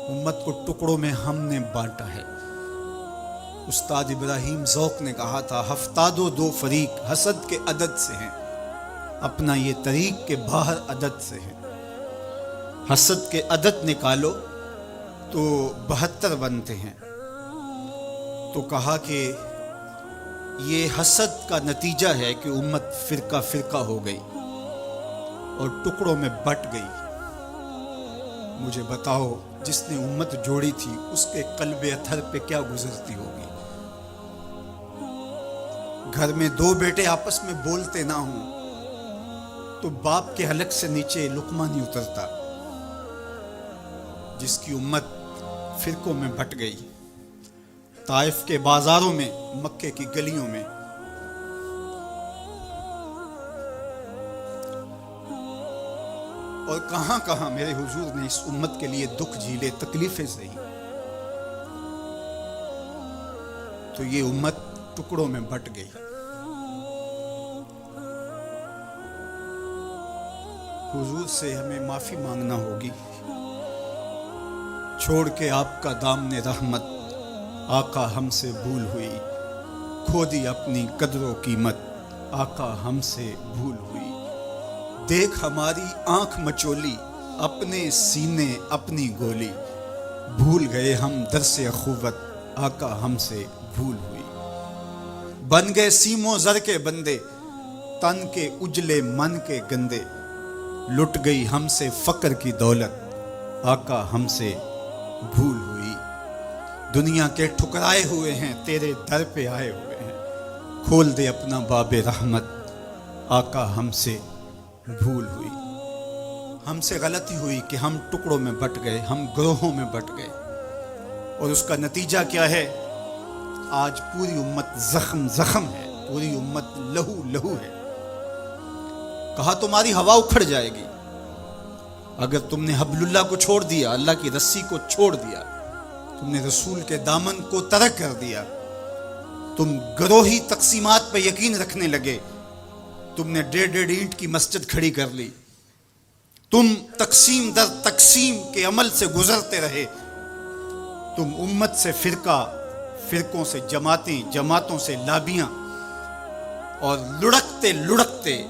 امت کو ٹکڑوں میں ہم نے بانٹا ہے۔ استاد ابراہیم ذوق نے کہا تھا، ہفتادو دو فریق حسد کے عدد سے ہیں، اپنا یہ طریق کے باہر عدد سے ہیں۔ حسد کے عدد نکالو تو 72 بنتے ہیں۔ تو کہا کہ یہ حسد کا نتیجہ ہے کہ امت فرقہ فرقہ ہو گئی اور ٹکڑوں میں بٹ گئی۔ مجھے بتاؤ، جس نے امت جوڑی تھی اس کے قلب اطہر پہ کیا گزرتی ہوگی؟ گھر میں دو بیٹے آپس میں بولتے نہ ہوں تو باپ کے حلق سے نیچے لقمہ نہیں اترتا۔ جس کی امت فرقوں میں بٹ گئی، طائف کے بازاروں میں، مکے کی گلیوں میں، اور کہاں کہاں میرے حضور نے اس امت کے لیے دکھ جھیلے، تکلیفیں سہی، تو یہ امت ٹکڑوں میں بٹ گئی۔ حضور سے ہمیں معافی مانگنا ہوگی۔ چھوڑ کے آپ کا دامن رحمت، آقا ہم سے بھول ہوئی، کھو دی اپنی قدر و قیمت، آقا ہم سے بھول ہوئی۔ دیکھ ہماری آنکھ مچولی، اپنے سینے اپنی گولی، بھول گئے ہم درس اخوت، آقا ہم سے بھول ہوئی۔ بن گئے سیم و زر کے بندے، تن کے اجلے من کے گندے، لٹ گئی ہم سے فقر کی دولت، آقا ہم سے بھول ہوئی۔ دنیا کے ٹھکرائے ہوئے ہیں، تیرے در پہ آئے ہوئے ہیں، کھول دے اپنا باب رحمت، آقا ہم سے بھول ہوئی۔ ہم سے غلطی ہوئی کہ ہم ٹکڑوں میں بٹ گئے، ہم گروہوں میں بٹ گئے، اور اس کا نتیجہ کیا ہے؟ آج پوری امت زخم زخم ہے، پوری امت لہو لہو ہے۔ کہا تمہاری ہوا اکھڑ جائے گی اگر تم نے حبل اللہ کو چھوڑ دیا، اللہ کی رسی کو چھوڑ دیا، تم نے رسول کے دامن کو ترک کر دیا، تم گروہی تقسیمات پہ یقین رکھنے لگے، تم نے 1.5 اینٹ کی مسجد کھڑی کر لی، تم تقسیم در تقسیم کے عمل سے گزرتے رہے، تم امت سے فرقہ، فرقوں سے جماعتیں، جماعتوں سے لابیاں، اور لڑکتے لڑکتے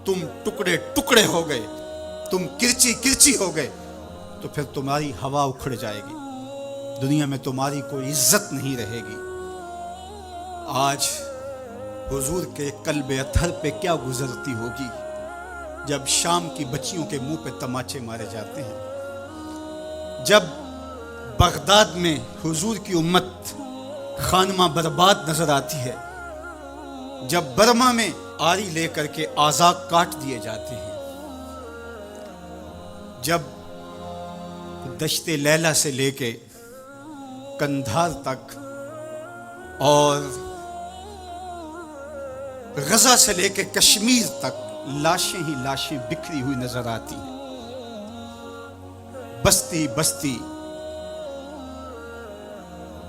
تم ٹکڑے ٹکڑے ہو گئے، تم کرچی کرچی ہو گئے، تو پھر تمہاری ہوا اکھڑ جائے گی، دنیا میں تمہاری کوئی عزت نہیں رہے گی۔ آج حضور کے قلب اطہر پہ کیا گزرتی ہوگی جب شام کی بچیوں کے منہ پہ تماچے مارے جاتے ہیں، جب بغداد میں حضور کی امت خانمہ برباد نظر آتی ہے، جب برما میں آری لے کر کے اعضاء کاٹ دیے جاتے ہیں، جب دشت لیلہ سے لے کے کندھار تک اور غزہ سے لے کے کشمیر تک لاشیں ہی لاشیں بکھری ہوئی نظر آتی ہیں، بستی بستی،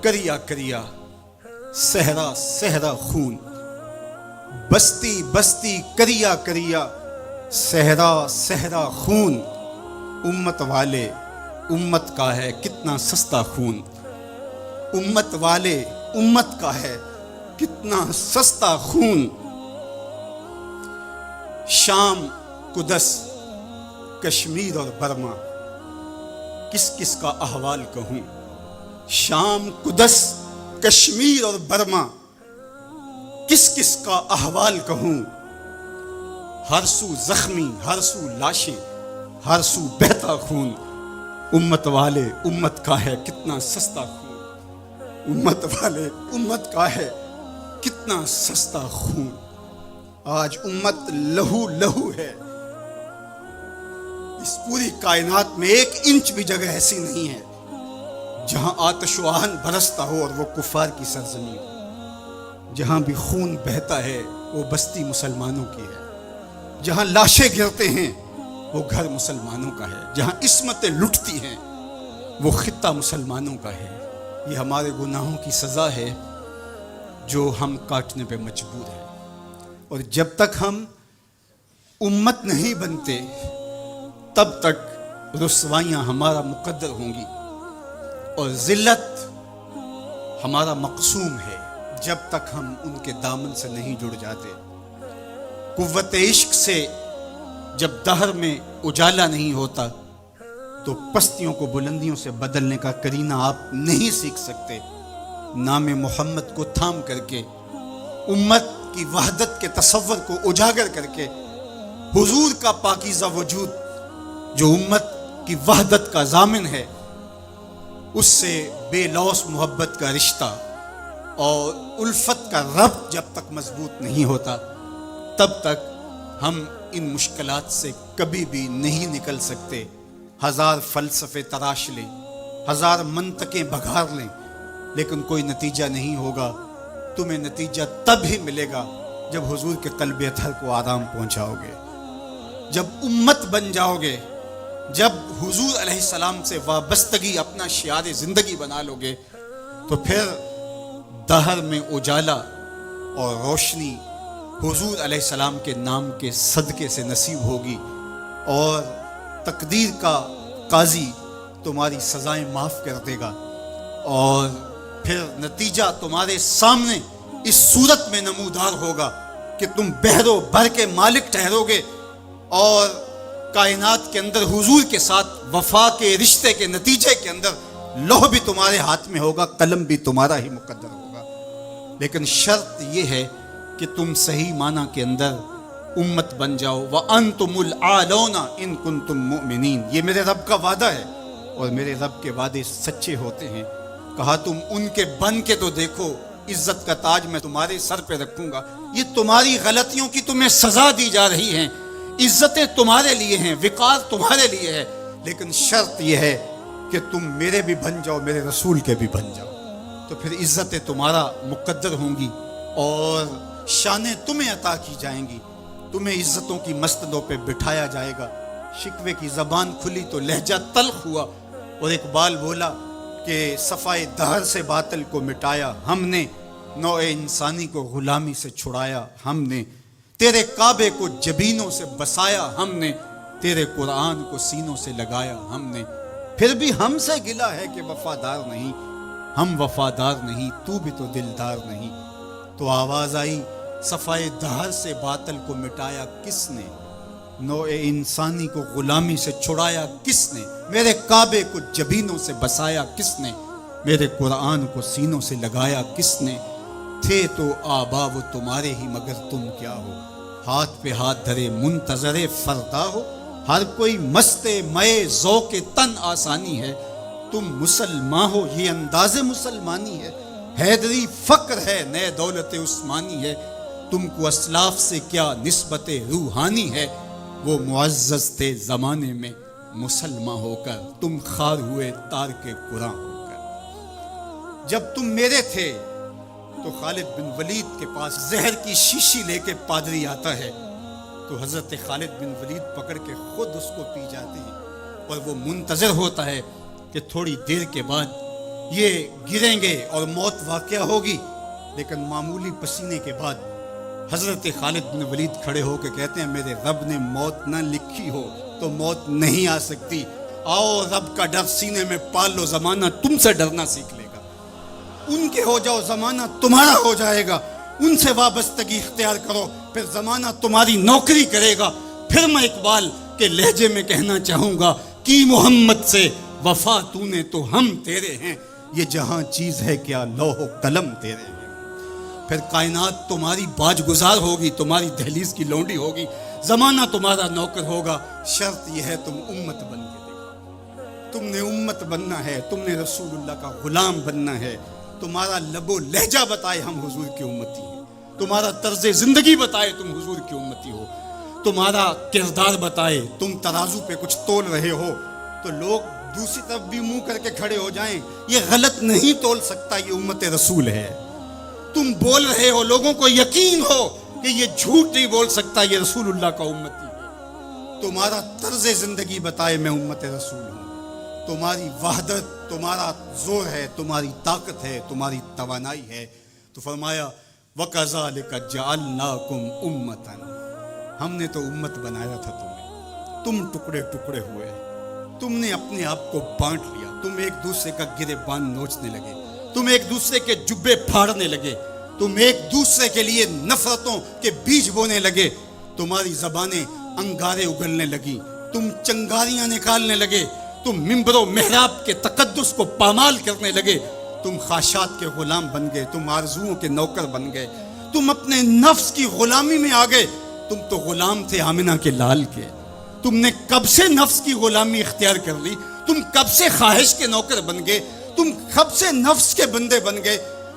کریا کریا، صحرا صحرا خون، بستی بستی، کریا کریا، صحرا صحرا خون، امت والے امت کا ہے کتنا سستا خون، امت والے امت کا ہے کتنا سستا خون۔ شام، قدس، کشمیر اور برما، کس کس کا احوال کہوں؟ شام، قدس، کشمیر اور برما، کس کس کا احوال کہوں؟ ہر سو زخمی، ہر سو لاشیں، ہر سو بہتا خون، امت والے امت کا ہے کتنا سستا خون، امت والے امت کا ہے کتنا سستا خون۔ آج امت لہو لہو ہے، اس پوری کائنات میں 1 انچ بھی جگہ ایسی نہیں ہے جہاں آتش و آہن برستا ہو اور وہ کفار کی سرزمین ہو۔ جہاں بھی خون بہتا ہے وہ بستی مسلمانوں کی ہے، جہاں لاشیں گرتے ہیں وہ گھر مسلمانوں کا ہے، جہاں عصمتیں لٹتی ہیں وہ خطہ مسلمانوں کا ہے۔ یہ ہمارے گناہوں کی سزا ہے جو ہم کاٹنے پہ مجبور ہیں، اور جب تک ہم امت نہیں بنتے تب تک رسوائیاں ہمارا مقدر ہوں گی۔ اور ذلت ہمارا مقسوم ہے جب تک ہم ان کے دامن سے نہیں جڑ جاتے۔ قوت عشق سے جب دہر میں اجالا نہیں ہوتا تو پستیوں کو بلندیوں سے بدلنے کا کرینہ آپ نہیں سیکھ سکتے۔ نام محمد کو تھام کر کے، امت کی وحدت کے تصور کو اجاگر کر کے، حضور کا پاکیزہ وجود جو امت کی وحدت کا ضامن ہے، اس سے بے لوث محبت کا رشتہ اور الفت کا ربط جب تک مضبوط نہیں ہوتا، تب تک ہم ان مشکلات سے کبھی بھی نہیں نکل سکتے۔ ہزار فلسفے تراش لیں، ہزار منطقیں بگھار لیں، لیکن کوئی نتیجہ نہیں ہوگا۔ تمہیں نتیجہ تب ہی ملے گا جب حضور کے قلب اطہر کو آرام پہنچاؤ گے، جب امت بن جاؤ گے، جب حضور علیہ السلام سے وابستگی اپنا شعار زندگی بنا لو گے، تو پھر دہر میں اجالا اور روشنی حضور علیہ السلام کے نام کے صدقے سے نصیب ہوگی، اور تقدیر کا قاضی تمہاری سزائیں معاف کر دے گا، اور پھر نتیجہ تمہارے سامنے اس صورت میں نمودار ہوگا کہ تم بحر و بر کے مالک ٹھہرو گے، اور کائنات کے اندر حضور کے ساتھ وفا کے رشتے کے نتیجے کے اندر لوح بھی تمہارے ہاتھ میں ہوگا، قلم بھی تمہارا ہی مقدر ہوگا۔ لیکن شرط یہ ہے کہ تم صحیح معنی کے اندر امت بن جاؤ۔ وَأَنْتُمُ الْأَعْلَوْنَ إِن كُنتُم مُؤْمِنِينَ، یہ میرے رب کا وعدہ ہے، اور میرے رب کے وعدے سچے ہوتے ہیں۔ کہا تم ان کے بن کے تو دیکھو، عزت کا تاج میں تمہارے سر پہ رکھوں گا۔ یہ تمہاری غلطیوں کی تمہیں سزا دی جا رہی ہیں، عزتیں تمہارے لیے ہیں، وقار تمہارے لیے ہے، لیکن شرط یہ ہے کہ تم میرے بھی بن جاؤ، میرے رسول کے بھی بن جاؤ، تو پھر عزتیں تمہارا مقدر ہوں گی اور شانیں تمہیں عطا کی جائیں گی، تمہیں عزتوں کی مسندوں پہ بٹھایا جائے گا۔ شکوے کی زبان کھلی تو لہجہ تلخ ہوا، اور اقبال بولا کہ صفائے دہر سے باطل کو مٹایا ہم نے، نوع انسانی کو غلامی سے چھڑایا ہم نے، تیرے کعبے کو جبینوں سے بسایا ہم نے، تیرے قرآن کو سینوں سے لگایا ہم نے، پھر بھی ہم سے گلہ ہے کہ وفادار نہیں، ہم وفادار نہیں، تو بھی تو دلدار نہیں۔ تو آواز آئی، صفائے دہر سے باطل کو مٹایا کس نے، نوع انسانی کو غلامی سے چھڑایا کس نے، میرے کعبے کو جبینوں سے بسایا کس نے، میرے قرآن کو سینوں سے لگایا کس نے، تھے تو آبا وہ تمہارے ہی مگر تم کیا ہو، ہاتھ پہ ہاتھ دھرے منتظر فردا ہو، ہر کوئی مست مئے ذوق تن آسانی ہے، تم مسلمان ہو یہ انداز مسلمانی ہے، حیدری فقر ہے نئے دولت عثمانی ہے، تم کو اسلاف سے کیا نسبت روحانی ہے، وہ معزز تھے زمانے میں مسلمان ہو کر، تم خار ہوئے تار کے قرآن ہو کر۔ جب تم میرے تھے تو خالد بن ولید کے پاس زہر کی شیشی لے کے پادری آتا ہے، تو حضرت خالد بن ولید پکڑ کے خود اس کو پی جاتے ہیں، اور وہ منتظر ہوتا ہے کہ تھوڑی دیر کے بعد یہ گریں گے اور موت واقع ہوگی، لیکن معمولی پسینے کے بعد حضرت خالد بن ولید کھڑے ہو کے کہتے ہیں میرے رب نے موت نہ لکھی ہو تو موت نہیں آ سکتی، آؤ رب کا ڈر سینے میں پال لو، زمانہ تم سے ڈرنا سیکھ لے گا، ان کے ہو جاؤ زمانہ تمہارا ہو جائے گا، ان سے وابستگی اختیار کرو پھر زمانہ تمہاری نوکری کرے گا۔ پھر میں اقبال کے لہجے میں کہنا چاہوں گا کہ محمد سے وفا تو نے تو ہم تیرے ہیں، یہ جہاں چیز ہے کیا لوح و قلم تیرے ہیں، پھر کائنات تمہاری باج گزار ہوگی، تمہاری دہلیز کی لونڈی ہوگی، زمانہ تمہارا نوکر ہوگا، شرط یہ ہے تم امت بن کے دیکھو، تم نے امت بننا ہے، تم نے رسول اللہ کا غلام بننا ہے، تمہارا لب و لہجہ بتائے ہم حضور کی امتی ہیں، تمہارا طرز زندگی بتائے تم حضور کی امتی ہو، تمہارا کردار بتائے تم ترازو پہ کچھ تول رہے ہو، تو لوگ دوسری طرف بھی منہ کر کے کھڑے ہو جائیں، یہ غلط نہیں تول سکتا، یہ امت رسول ہے، تم بول رہے ہو لوگوں کو یقین ہو کہ یہ جھوٹ نہیں بول سکتا، یہ رسول اللہ کا امتی ہے، تمہارا طرز زندگی بتائے میں امت رسول ہوں، تمہاری وحدت تمہارا زور ہے، تمہاری طاقت ہے، تمہاری توانائی ہے، تو فرمایا وَكَذَلِكَ جَعَلْنَاكُمْ أُمَّةً، ہم نے تو امت بنایا تھا تمہیں، تم ٹکڑے ٹکڑے ہوئے، تم نے اپنے آپ کو بانٹ لیا، تم ایک دوسرے کا گریبان نوچنے لگے، تم ایک دوسرے کے جبے پھاڑنے لگے، تم ایک دوسرے کے لیے نفرتوں کے بیج بونے لگے، تمہاری زبانیں انگارے اگلنے لگی، تم چنگاریاں نکالنے لگے، تم ممبر و محراب کے تقدس کو پامال کرنے لگے، تم خواہشات کے غلام بن گئے، تم آرزوؤں کے نوکر بن گئے، تم اپنے نفس کی غلامی میں آ گئے۔ تم تو غلام تھے آمنہ کے لال کے، تم نے کب سے نفس کی غلامی اختیار کر لی، تم کب سے خواہش کے نوکر بن گئے، تم کب سے نفس کے بندے بن گئے۔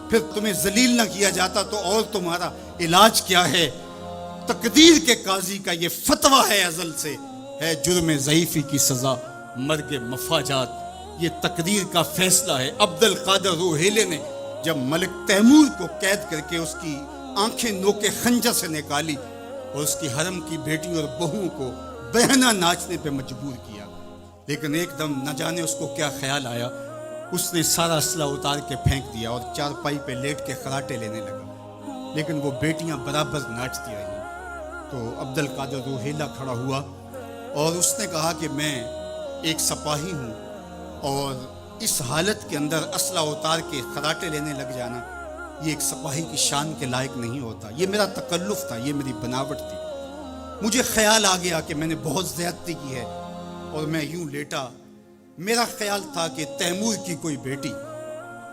پھر تمہیں ذلیل نہ کیا جاتا تو اور تمہارا علاج کیا ہے؟ تقدیر کے قاضی کا یہ فتویٰ ہے ازل سے، ہے جرم ضعیفی کی سزا مرگ مفاجات۔ یہ تقدیر کا فیصلہ ہے۔ عبد القادر روحیلے نے جب ملک تیمور کو قید کر کے اس کی آنکھیں نوکے خنجر سے نکالی اور اس کی حرم کی بیٹی اور بہوؤں کو بہنا ناچنے پہ مجبور کیا، لیکن ایک دم نہ جانے اس کو کیا خیال آیا، اس نے سارا اسلحہ اتار کے پھینک دیا اور چارپائی پہ لیٹ کے خراٹے لینے لگا، لیکن وہ بیٹیاں برابر ناچتی رہیں۔ تو عبد القادر روحیلہ کھڑا ہوا اور اس نے کہا کہ میں ایک سپاہی ہوں اور اس حالت کے اندر اسلحہ اتار کے خراٹے لینے لگ جانا یہ ایک سپاہی کی شان کے لائق نہیں ہوتا۔ یہ میرا تکلف تھا، یہ میری بناوٹ تھی۔ مجھے خیال آ گیا کہ میں نے بہت زیادتی کی ہے اور میں یوں لیٹا۔ میرا خیال تھا کہ تیمور کی کوئی بیٹی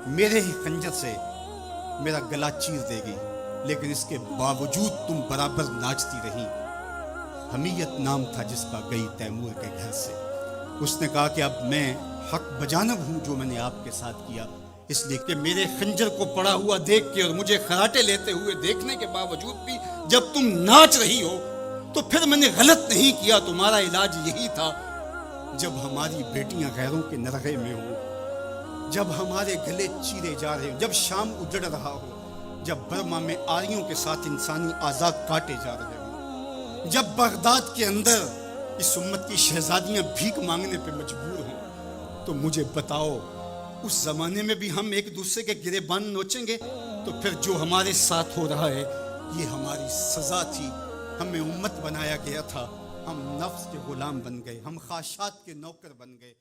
میرے ہی خنجر سے میرا گلا چیر دے گی، لیکن اس کے باوجود تم برابر ناچتی رہی۔ حمیت نام تھا جس کا گئی تیمور کے گھر سے۔ اس نے کہا کہ اب میں حق بجانب ہوں جو میں نے آپ کے ساتھ کیا، اس لیے کہ میرے خنجر کو پڑا ہوا دیکھ کے اور مجھے خراٹے لیتے ہوئے دیکھنے کے باوجود بھی جب تم ناچ رہی ہو تو پھر میں نے غلط نہیں کیا۔ تمہارا علاج یہی تھا، جب ہماری بیٹیاں غیروں کے نرغے میں ہوں، جب ہمارے گلے چیرے جا رہے ہوں، جب شام اجڑ رہا ہو، جب برما میں آریوں کے ساتھ انسانی اعضاء کاٹے جا رہے ہوں، جب بغداد کے اندر اس امت کی شہزادیاں بھیک مانگنے پہ مجبور ہوں، تو مجھے بتاؤ اس زمانے میں بھی ہم ایک دوسرے کے گریبان نوچیں گے؟ تو پھر جو ہمارے ساتھ ہو رہا ہے یہ ہماری سزا تھی۔ ہمیں امت بنایا گیا تھا، ہم نفس کے غلام بن گئے، ہم خواہشات کے نوکر بن گئے۔